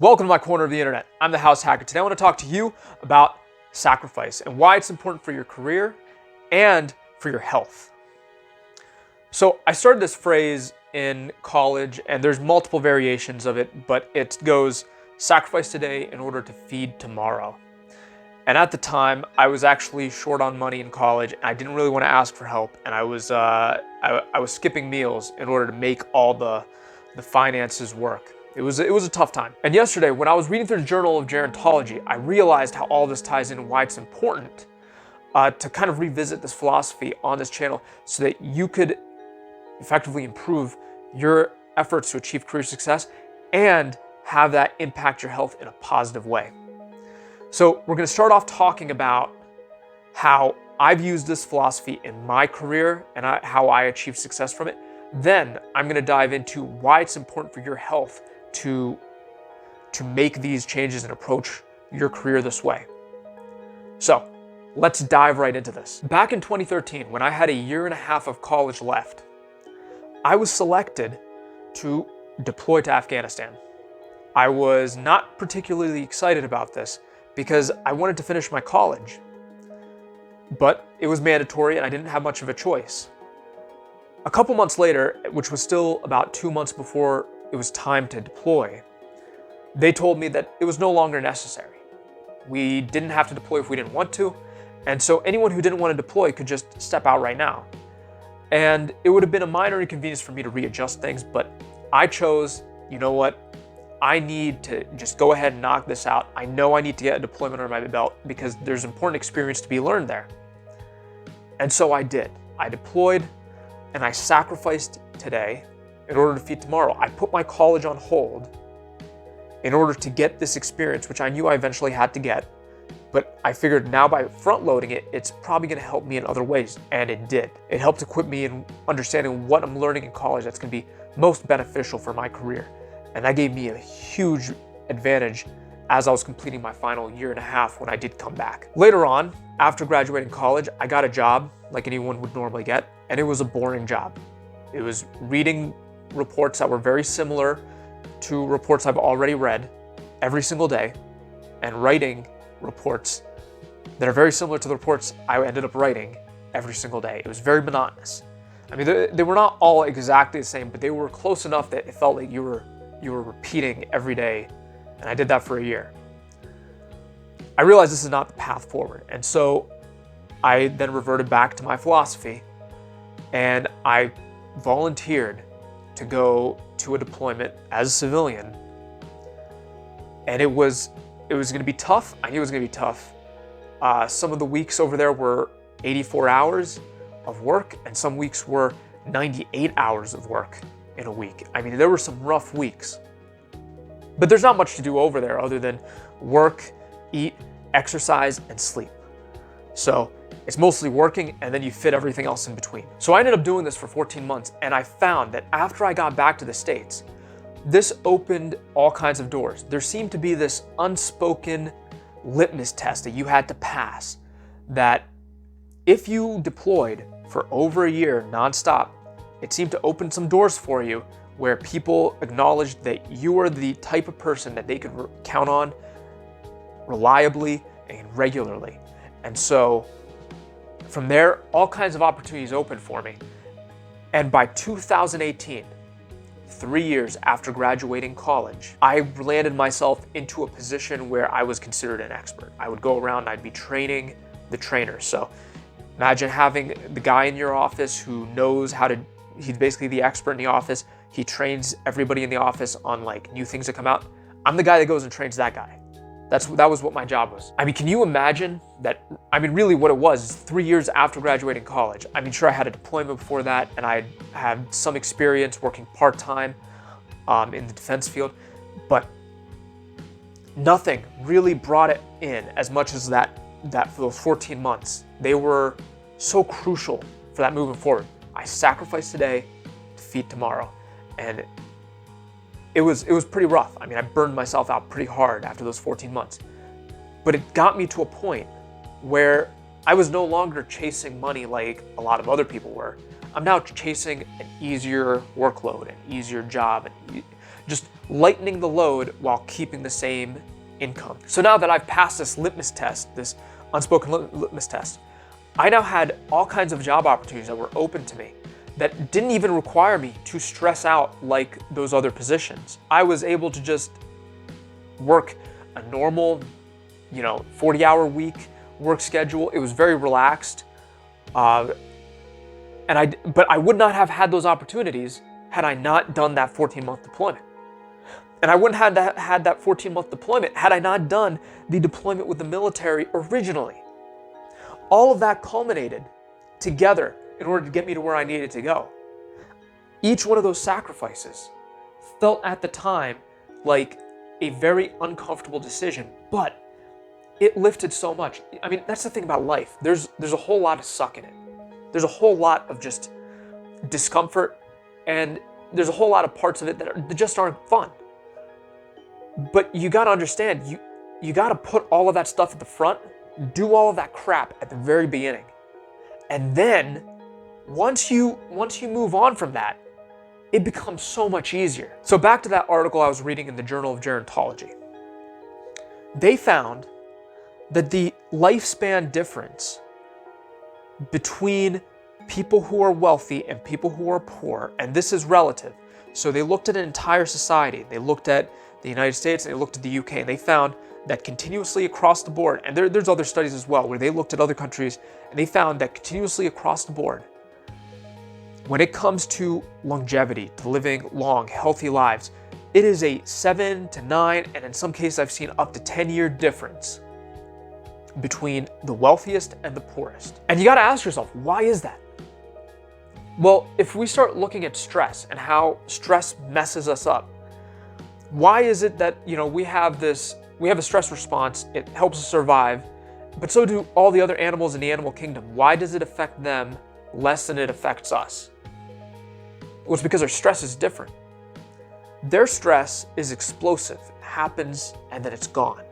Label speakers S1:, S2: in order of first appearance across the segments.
S1: Welcome to my corner of the internet. I'm the House Hacker. Today I want to talk to you about sacrifice and why it's important for your career and for your health. So I started this phrase in college and there's multiple variations of it, but it goes sacrifice today in order to feed tomorrow. And at the time, I was actually short on money in college and I didn't really want to ask for help, and I was skipping meals in order to make all the finances work. It was a tough time. And yesterday, when I was reading through the Journal of Gerontology, I realized how all this ties in and why it's important to kind of revisit this philosophy on this channel so that you could effectively improve your efforts to achieve career success and have that impact your health in a positive way. So we're going to start off talking about how I've used this philosophy in my career and how I achieved success from it. Then I'm going to dive into why it's important for your health to make these changes and approach your career this way. So let's dive right into this. Back in 2013, when I had a year and a half of college left, I was selected to deploy to Afghanistan. I was not particularly excited about this because I wanted to finish my college, but it was mandatory and I didn't have much of a choice. A couple months later, which was still about 2 months before it was time to deploy, they told me that it was no longer necessary. We didn't have to deploy if we didn't want to, and so anyone who didn't want to deploy could just step out right now. And it would have been a minor inconvenience for me to readjust things, but I chose, you know what, I need to just go ahead and knock this out. I know I need to get a deployment under my belt because there's important experience to be learned there. And so I did. I deployed and I sacrificed today in order to feed tomorrow. I put my college on hold in order to get this experience, which I knew I eventually had to get, but I figured now by front loading it, it's probably gonna help me in other ways, and it did. It helped equip me in understanding what I'm learning in college that's gonna be most beneficial for my career. And that gave me a huge advantage as I was completing my final year and a half when I did come back. Later on, after graduating college, I got a job like anyone would normally get, and it was a boring job. It was reading reports that were very similar to reports I've already read every single day, and writing reports that are very similar to the reports I ended up writing every single day. It was very monotonous. I mean, they were not all exactly the same, but they were close enough that it felt like you were repeating every day, and I did that for a year. I realized this is not the path forward, and so I then reverted back to my philosophy, and I volunteered to go to a deployment as a civilian. And it was going to be tough. I knew it was going to be tough. Some of the weeks over there were 84 hours of work, and some weeks were 98 hours of work in a week. I mean, there were some rough weeks. But there's not much to do over there other than work, eat, exercise, and sleep. So it's mostly working, and then you fit everything else in between. So I ended up doing this for 14 months, and I found that after I got back to the States, this opened all kinds of doors. There seemed to be this unspoken litmus test that you had to pass, that if you deployed for over a year nonstop, it seemed to open some doors for you where people acknowledged that you were the type of person that they could count on reliably and regularly. And so from there, all kinds of opportunities opened for me. And by 2018, 3 years after graduating college, I landed myself into a position where I was considered an expert. I would go around and I'd be training the trainers. So imagine having the guy in your office who knows how to, he's basically the expert in the office. He trains everybody in the office on like new things that come out. I'm the guy that goes and trains that guy. That was what my job was. I mean, can you imagine that? I mean, really what it was is 3 years after graduating college. I mean, sure, I had a deployment before that, and I had some experience working part-time in the defense field, but nothing really brought it in as much as that for those 14 months. They were so crucial for that moving forward. I sacrificed today to feed tomorrow, and it was pretty rough. I mean, I burned myself out pretty hard after those 14 months. But it got me to a point where I was no longer chasing money like a lot of other people were. I'm now chasing an easier workload, an easier job, and just lightening the load while keeping the same income. So now that I've passed this litmus test, this unspoken litmus test, I now had all kinds of job opportunities that were open to me that didn't even require me to stress out like those other positions. I was able to just work a normal, 40-hour week work schedule. It was very relaxed. But I would not have had those opportunities had I not done that 14-month deployment. And I wouldn't have had that 14-month deployment had I not done the deployment with the military originally. All of that culminated together in order to get me to where I needed to go. Each one of those sacrifices felt at the time like a very uncomfortable decision, but it lifted so much. I mean, that's the thing about life. There's a whole lot of suck in it. There's a whole lot of just discomfort, and there's a whole lot of parts of it that just aren't fun. But you gotta understand, you gotta put all of that stuff at the front, do all of that crap at the very beginning. And then, once you move on from that, it becomes so much easier. So back to that article I was reading in the Journal of Gerontology. They found that the lifespan difference between people who are wealthy and people who are poor, and this is relative. So they looked at an entire society. They looked at the United States and they looked at the UK, and they found that continuously across the board, and there's other studies as well where they looked at other countries and they found that continuously across the board, when it comes to longevity, to living long, healthy lives, it is a 7 to 9, and in some cases I've seen up to 10-year difference between the wealthiest and the poorest. And you gotta ask yourself, why is that? Well, if we start looking at stress and how stress messes us up, why is it that, we have a stress response, it helps us survive, but so do all the other animals in the animal kingdom? Why does it affect them less than it affects us? Well, it's because our stress is different. Their stress is explosive, it happens and then it's gone.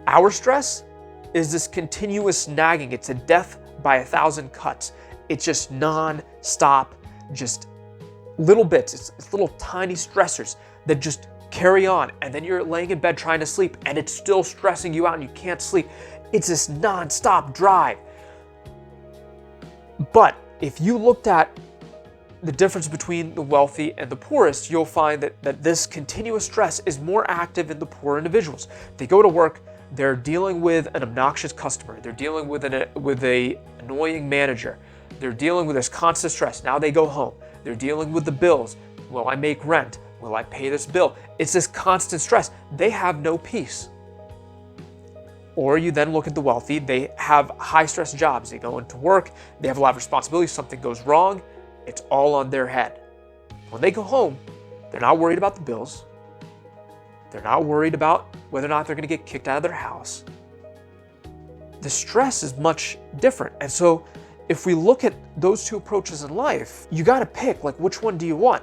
S1: Our stress is this continuous nagging. It's a death by 1,000 cuts. It's just non-stop, just little bits. It's little tiny stressors that just carry on, and then you're laying in bed trying to sleep and it's still stressing you out and you can't sleep. It's this non-stop drive. But if you looked at the difference between the wealthy and the poorest, you'll find that this continuous stress is more active in the poor individuals. They go to work, they're dealing with an obnoxious customer, they're dealing with a annoying manager, they're dealing with this constant stress. Now they go home, they're dealing with the bills. Will I make rent? Will I pay this bill? It's this constant stress. They have no peace. Or you then look at the wealthy, they have high stress jobs. They go into work, they have a lot of responsibility, something goes wrong, it's all on their head. When they go home, they're not worried about the bills. They're not worried about whether or not they're gonna get kicked out of their house. The stress is much different. And so if we look at those two approaches in life, you gotta pick, which one do you want?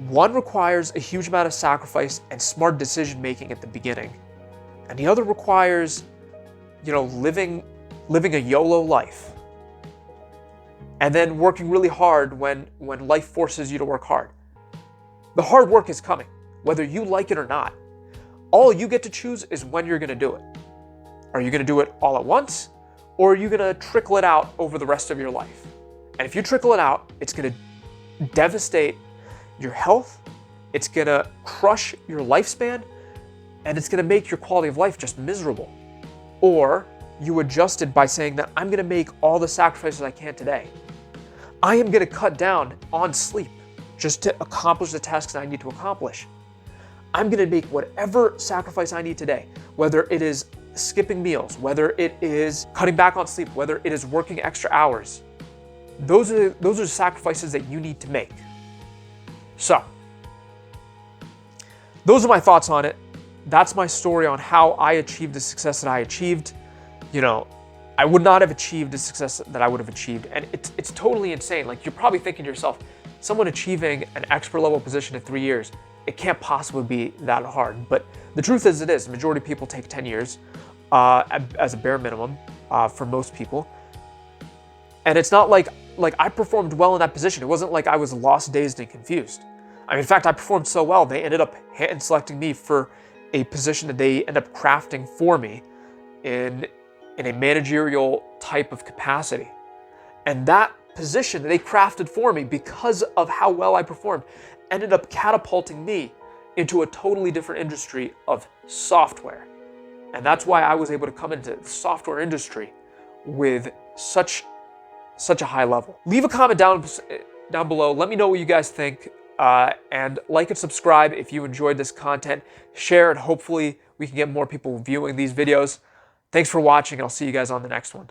S1: One requires a huge amount of sacrifice and smart decision making at the beginning. And the other requires, living a YOLO life. And then working really hard when life forces you to work hard. The hard work is coming, whether you like it or not. All you get to choose is when you're gonna do it. Are you gonna do it all at once? Or are you gonna trickle it out over the rest of your life? And if you trickle it out, it's gonna devastate your health, it's gonna crush your lifespan, and it's gonna make your quality of life just miserable. Or you adjust it by saying that I'm gonna make all the sacrifices I can today. I am gonna cut down on sleep just to accomplish the tasks I need to accomplish. I'm gonna make whatever sacrifice I need today, whether it is skipping meals, whether it is cutting back on sleep, whether it is working extra hours. Those are sacrifices that you need to make. So, those are my thoughts on it. That's my story on how I achieved the success that I achieved. I would not have achieved the success that I would have achieved. And it's totally insane. You're probably thinking to yourself, someone achieving an expert level position in 3 years, it can't possibly be that hard. But the truth is it is. The majority of people take 10 years as a bare minimum for most people. And it's not like I performed well in that position. It wasn't like I was lost, dazed, and confused. In fact, I performed so well, they ended up hand selecting me for a position that they ended up crafting for me in a managerial type of capacity. And that position that they crafted for me because of how well I performed ended up catapulting me into a totally different industry of software. And that's why I was able to come into the software industry with such a high level. Leave a comment down below. Let me know what you guys think. And like and subscribe if you enjoyed this content. Share it. Hopefully we can get more people viewing these videos. Thanks for watching, and I'll see you guys on the next one.